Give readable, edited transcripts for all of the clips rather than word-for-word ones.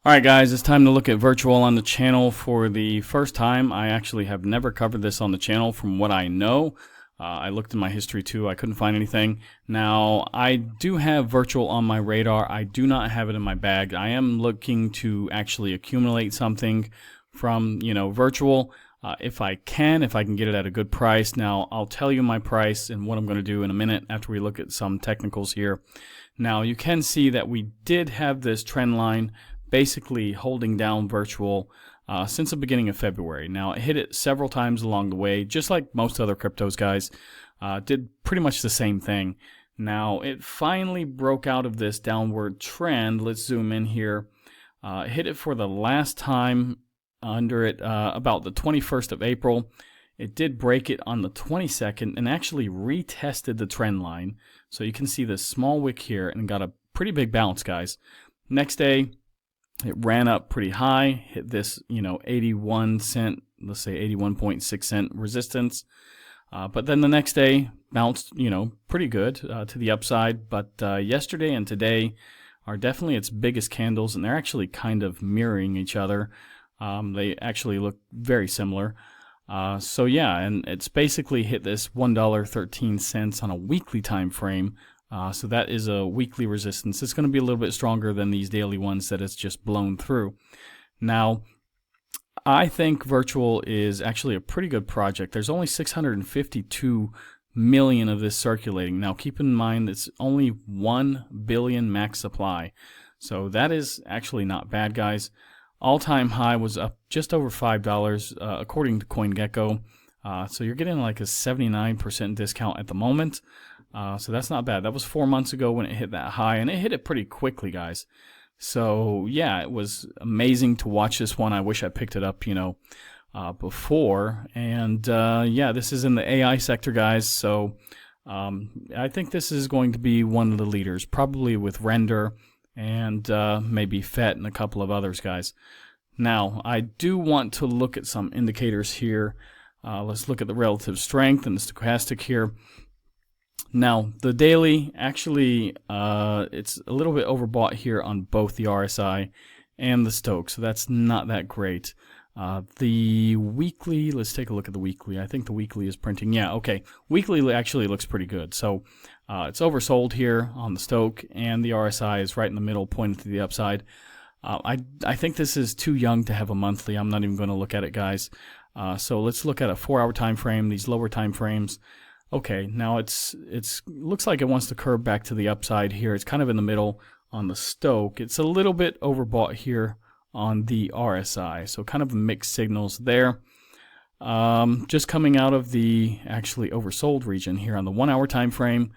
Alright guys, it's time to look at virtual on the channel for the first time. I actually have never covered this on the channel from what I know. I looked in my history too, I couldn't find anything. Now, I do have virtual on my radar. I do not have it in my bag. I am looking to actually accumulate something from, virtual. If I can get it at a good price. Now, I'll tell you my price and what I'm going to do in a minute after we look at some technicals here. Now, you can see that we did have this trend line basically holding down virtual since the beginning of February. Now, it hit it several times along the way, just like most other cryptos, guys. Did pretty much the same thing. Now, it finally broke out of this downward trend. Let's zoom in here. Hit it for the last time under it about the 21st of April. It did break it on the 22nd and actually retested the trend line. So you can see this small wick here and got a pretty big bounce, guys. Next day, it ran up pretty high, hit this, 81 cent, let's say 81.6 cent resistance. But then the next day bounced, pretty good to the upside. But yesterday and today are definitely its biggest candles, and they're actually kind of mirroring each other. They actually look very similar. So yeah, and it's basically hit this $1.13 on a weekly time frame. So that is a weekly resistance. It's going to be a little bit stronger than these daily ones that it's just blown through. Now, I think virtual is actually a pretty good project. There's only 652 million of this circulating. Now, keep in mind it's only 1 billion max supply. So that is actually not bad, guys. All-time high was up just over $5 according to CoinGecko. So you're getting like a 79% discount at the moment. So that's not bad. That was 4 months ago when it hit that high, and it hit it pretty quickly, guys. So yeah, it was amazing to watch this one. I wish I picked it up, before. And yeah, this is in the AI sector, guys. So I think this is going to be one of the leaders, probably with Render and maybe FET and a couple of others, guys. Now, I do want to look at some indicators here. Let's look at the relative strength and the stochastic here. Now, the daily, actually, it's a little bit overbought here on both the RSI and the Stoch, so that's not that great. The weekly, let's take a look at the weekly. I think the weekly is printing. Yeah, okay. Weekly actually looks pretty good. So it's oversold here on the Stoch, and the RSI is right in the middle, pointing to the upside. I think this is too young to have a monthly. I'm not even going to look at it, guys. So let's look at a 4-hour time frame, these lower time frames. Okay, now it's looks like it wants to curve back to the upside here. It's kind of in the middle on the Stoch. It's a little bit overbought here on the RSI, so kind of mixed signals there. Just coming out of the actually oversold region here on the 1-hour time frame,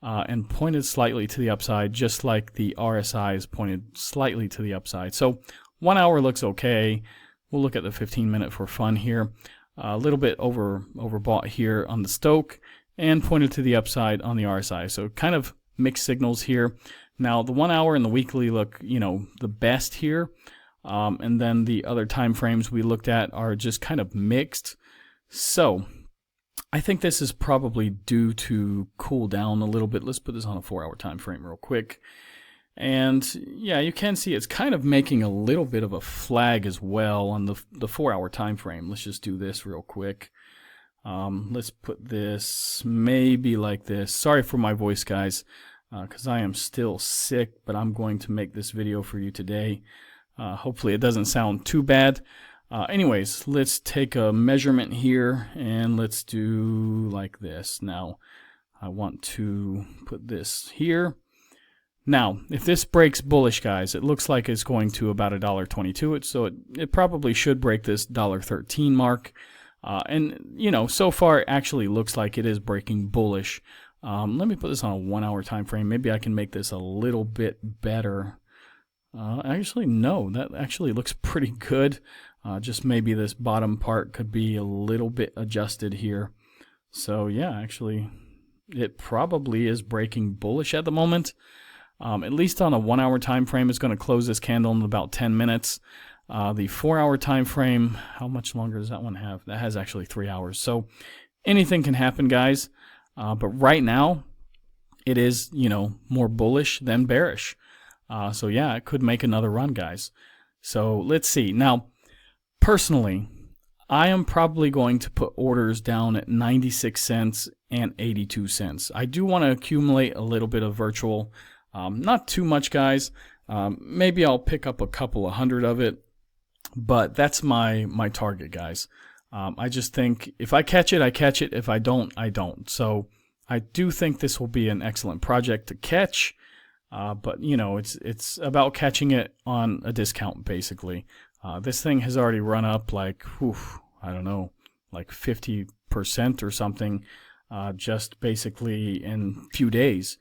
and pointed slightly to the upside, just like the RSI is pointed slightly to the upside. So 1 hour looks okay. We'll look at the 15-minute for fun here. A little bit overbought here on the Stoch and pointed to the upside on the RSI. So kind of mixed signals here. Now the 1 hour and the weekly look, the best here. And then the other time frames we looked at are just kind of mixed. So I think this is probably due to cool down a little bit. Let's put this on a 4-hour time frame real quick. And yeah, you can see it's kind of making a little bit of a flag as well on the 4-hour time frame. Let's just do this real quick. Let's put this maybe like this. Sorry for my voice, guys, because I am still sick, but I'm going to make this video for you today. Hopefully it doesn't sound too bad. Anyways, let's take a measurement here and let's do like this. Now, I want to put this here. Now, if this breaks bullish, guys, it looks like it's going to about $1.22. So it probably should break this $1.13 mark. And, so far it actually looks like it is breaking bullish. Let me put this on a 1-hour time frame. Maybe I can make this a little bit better. Actually, no, that actually looks pretty good. Just maybe this bottom part could be a little bit adjusted here. So, yeah, actually, it probably is breaking bullish at the moment. At least on a 1-hour time frame, it's going to close this candle in about 10 minutes. The 4-hour time frame, how much longer does that one have? That has actually 3 hours. So anything can happen, guys. But right now, it is, more bullish than bearish. So yeah, it could make another run, guys. So let's see. Now, personally, I am probably going to put orders down at 96 cents and 82 cents. I do want to accumulate a little bit of virtual. Not too much, guys. Maybe I'll pick up a couple of hundred of it, but that's my target, guys. I just think if I catch it, I catch it. If I don't, I don't. So I do think this will be an excellent project to catch. But you know, it's about catching it on a discount, basically. This thing has already run up like, I don't know, like 50% or something, just basically in a few days.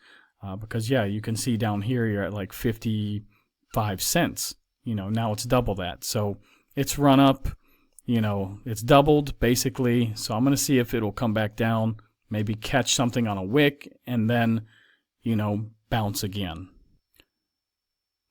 Because yeah, you can see down here you're at like 55 cents. You know, now it's double that. So it's run up, you know, it's doubled basically. So I'm going to see if it'll come back down, maybe catch something on a wick, and then, you know, bounce again.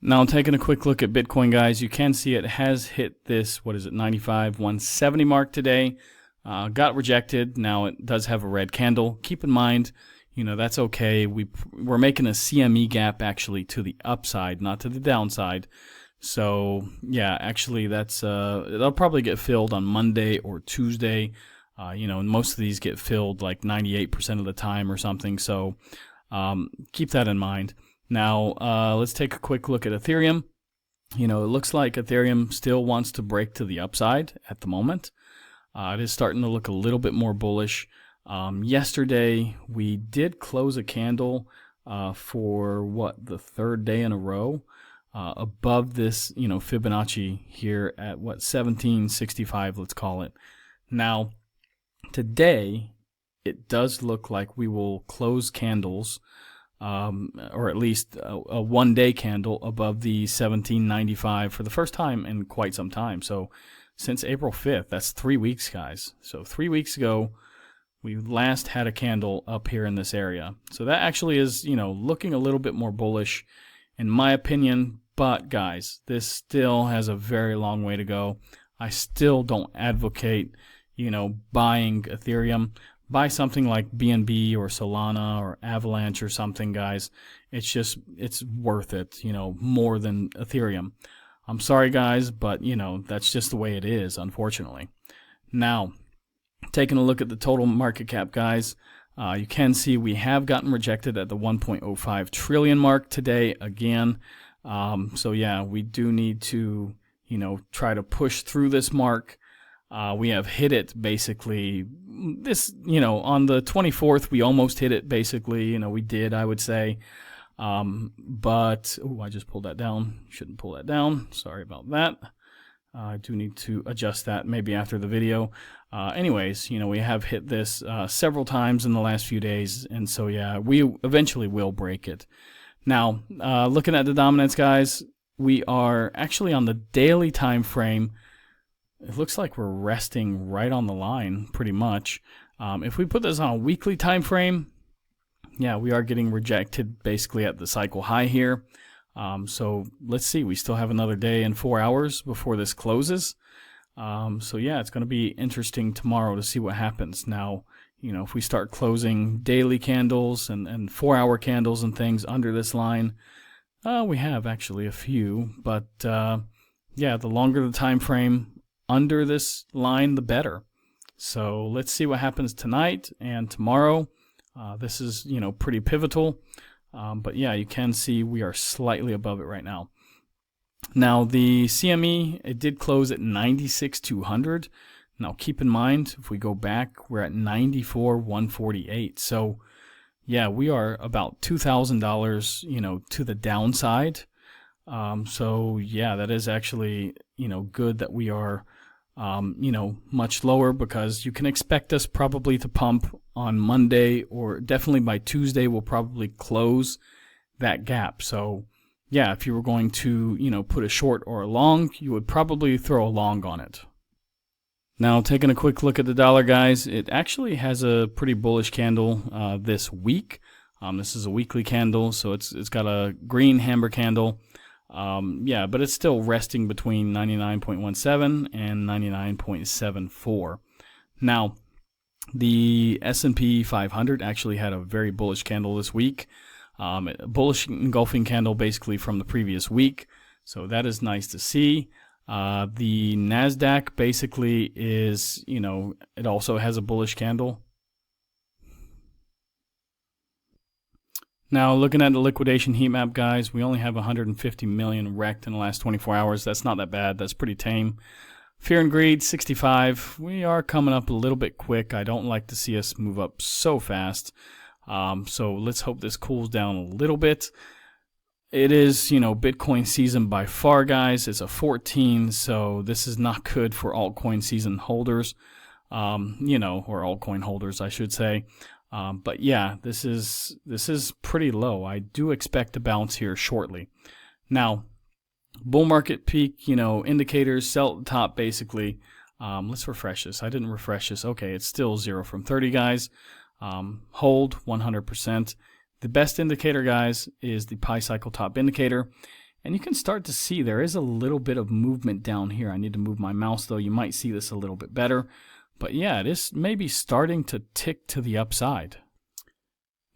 Now, taking a quick look at Bitcoin, guys, you can see it has hit this, 95, 170 mark today. Got rejected. Now it does have a red candle. Keep in mind, you know, that's okay. We're making a CME gap actually to the upside, not to the downside. So yeah, actually that's it'll probably get filled on Monday or Tuesday. You know, and most of these get filled like 98% of the time or something. So keep that in mind. Now let's take a quick look at Ethereum. You know, it looks like Ethereum still wants to break to the upside at the moment. It is starting to look a little bit more bullish. Yesterday we did close a candle for the third day in a row above this, you know, Fibonacci here at 1765, let's call it. Now today it does look like we will close candles, or at least a one-day candle above the 1795 for the first time in quite some time. So since April 5th, that's 3 weeks, guys. So 3 weeks ago, we last had a candle up here in this area. So that actually is, you know, looking a little bit more bullish in my opinion. But guys, this still has a very long way to go. I still don't advocate, you know, buying Ethereum. Buy something like BNB or Solana or Avalanche or something, guys. It's worth it, you know, more than Ethereum. I'm sorry, guys, but, you know, that's just the way it is, unfortunately. Now, taking a look at the total market cap, guys, you can see we have gotten rejected at the 1.05 trillion mark today again. So, yeah, we do need to, you know, try to push through this mark. We have hit it basically this, you know, on the 24th, we almost hit it basically, you know, we did, I would say. But, I just pulled that down. Shouldn't pull that down. Sorry about that. I do need to adjust that maybe after the video. Anyways, you know, we have hit this several times in the last few days. And so, yeah, we eventually will break it. Now, looking at the dominance, guys, we are actually on the daily time frame. It looks like we're resting right on the line, pretty much. If we put this on a weekly time frame, yeah, we are getting rejected basically at the cycle high here. So let's see, we still have another day and 4 hours before this closes. So yeah, it's going to be interesting tomorrow to see what happens. Now, you know, if we start closing daily candles and 4-hour candles and things under this line, we have actually a few, but yeah, the longer the time frame under this line, the better. So let's see what happens tonight and tomorrow. This is, you know, pretty pivotal. But yeah, you can see we are slightly above it right now. Now the CME, it did close at 96,200. Now keep in mind, if we go back, we're at 94,148. So yeah, we are about $2,000, you know, to the downside. So yeah, that is actually, you know, good that we are, you know, much lower, because you can expect us probably to pump on Monday, or definitely by Tuesday we'll probably close that gap. So yeah, if you were going to, you know, put a short or a long, you would probably throw a long on it. Now, taking a quick look at the dollar, guys, it actually has a pretty bullish candle this week. This is a weekly candle, so it's got a green hammer candle. Yeah, but it's still resting between 99.17 and 99.74. Now, the S&P 500 actually had a very bullish candle this week. Bullish engulfing candle basically from the previous week. So that is nice to see. The NASDAQ basically is, it also has a bullish candle. Now, looking at the liquidation heat map, guys, we only have 150 million wrecked in the last 24 hours. That's not that bad. That's pretty tame. Fear and greed, 65. We are coming up a little bit quick. I don't like to see us move up so fast. So let's hope this cools down a little bit. It is, Bitcoin season by far, guys. It's a 14, so this is not good for altcoin season holders, or altcoin holders, I should say. But yeah, this is pretty low. I do expect to bounce here shortly. Now, bull market peak, indicators, sell at the top basically. Let's refresh this. I didn't refresh this. Okay, it's still 0 from 30, guys. Hold 100%. The best indicator, guys, is the Pi Cycle Top Indicator. And you can start to see there is a little bit of movement down here. I need to move my mouse, though. You might see this a little bit better. But yeah, it is maybe starting to tick to the upside.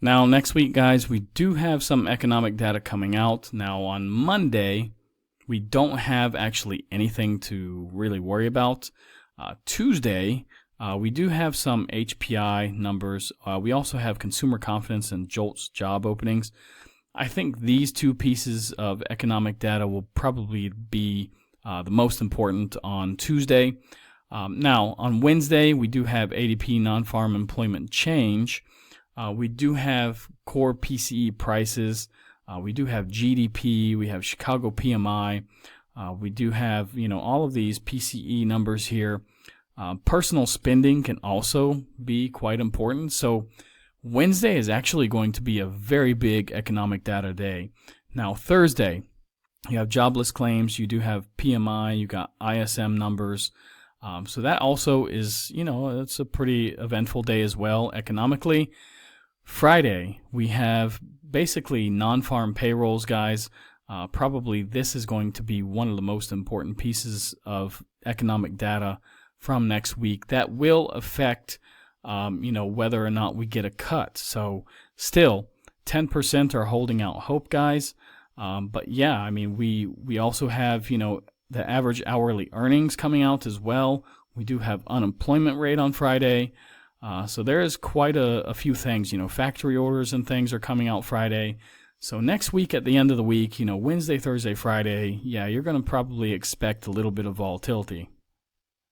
Now, next week, guys, we do have some economic data coming out. Now, on Monday, we don't have actually anything to really worry about. Tuesday, we do have some HPI numbers. We also have consumer confidence and JOLTS job openings. I think these two pieces of economic data will probably be the most important on Tuesday. Now, on Wednesday, we do have ADP non-farm employment change. We do have core PCE prices. We do have GDP. We have Chicago PMI. We do have, all of these PCE numbers here. Personal spending can also be quite important. So Wednesday is actually going to be a very big economic data day. Now, Thursday, you have jobless claims. You do have PMI. You got ISM numbers. So that also is, it's a pretty eventful day as well economically. Friday, we have basically non-farm payrolls, guys. Probably this is going to be one of the most important pieces of economic data from next week that will affect, whether or not we get a cut. So still, 10% are holding out hope, guys. But yeah, I mean, we also have, the average hourly earnings coming out as well. We do have unemployment rate on Friday. So there is quite a few things, factory orders and things are coming out Friday. So next week at the end of the week, Wednesday, Thursday, Friday, yeah, you're going to probably expect a little bit of volatility.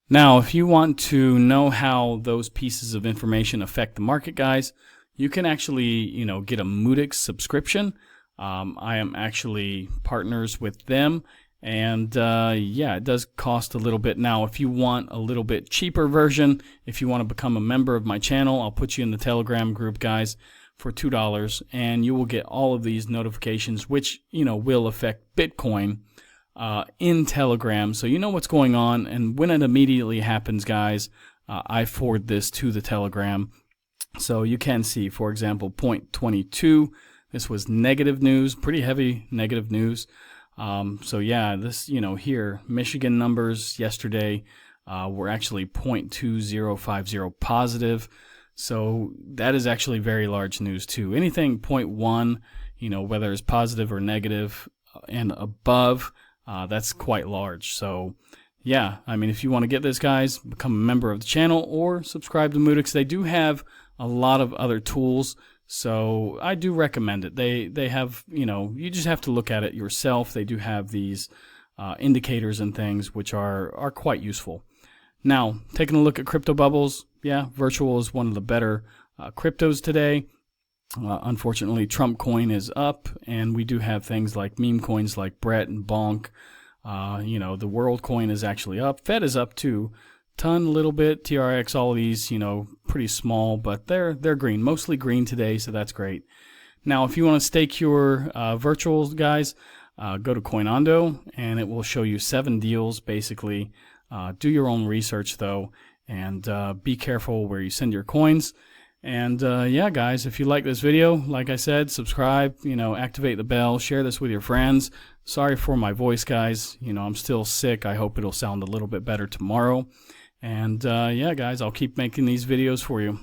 Now, if you want to know how those pieces of information affect the market, guys, you can actually, get a Moodix subscription. I am actually partners with them. And yeah, it does cost a little bit. Now, if you want a little bit cheaper version, if you want to become a member of my channel, I'll put you in the Telegram group, guys, for $2, and you will get all of these notifications, which will affect Bitcoin in Telegram, so you know what's going on. And when it immediately happens, guys, I forward this to the Telegram, so you can see, for example, 0.22. This was negative news, pretty heavy negative news. So yeah, this, here, Michigan numbers yesterday were actually 0.2050 positive. So that is actually very large news too. Anything 0.1, whether it's positive or negative and above, that's quite large. So yeah, I mean, if you want to get this, guys, become a member of the channel or subscribe to Moodix. They do have a lot of other tools. So I do recommend it. They have, you just have to look at it yourself. They do have these indicators and things which are quite useful. Now, taking a look at crypto bubbles, yeah, virtual is one of the better cryptos today. Unfortunately, Trump coin is up, and we do have things like meme coins like Brett and Bonk. The World coin is actually up. Fed is up too. Ton a little bit, TRX, all of these, pretty small, but they're green, mostly green today, so that's great. Now, if you want to stake your virtuals, guys, go to Coinondo, and it will show you 7 deals, basically. Do your own research, though, and be careful where you send your coins. And yeah, guys, if you like this video, like I said, subscribe, activate the bell, share this with your friends. Sorry for my voice, guys. I'm still sick. I hope it'll sound a little bit better tomorrow. And yeah, guys, I'll keep making these videos for you.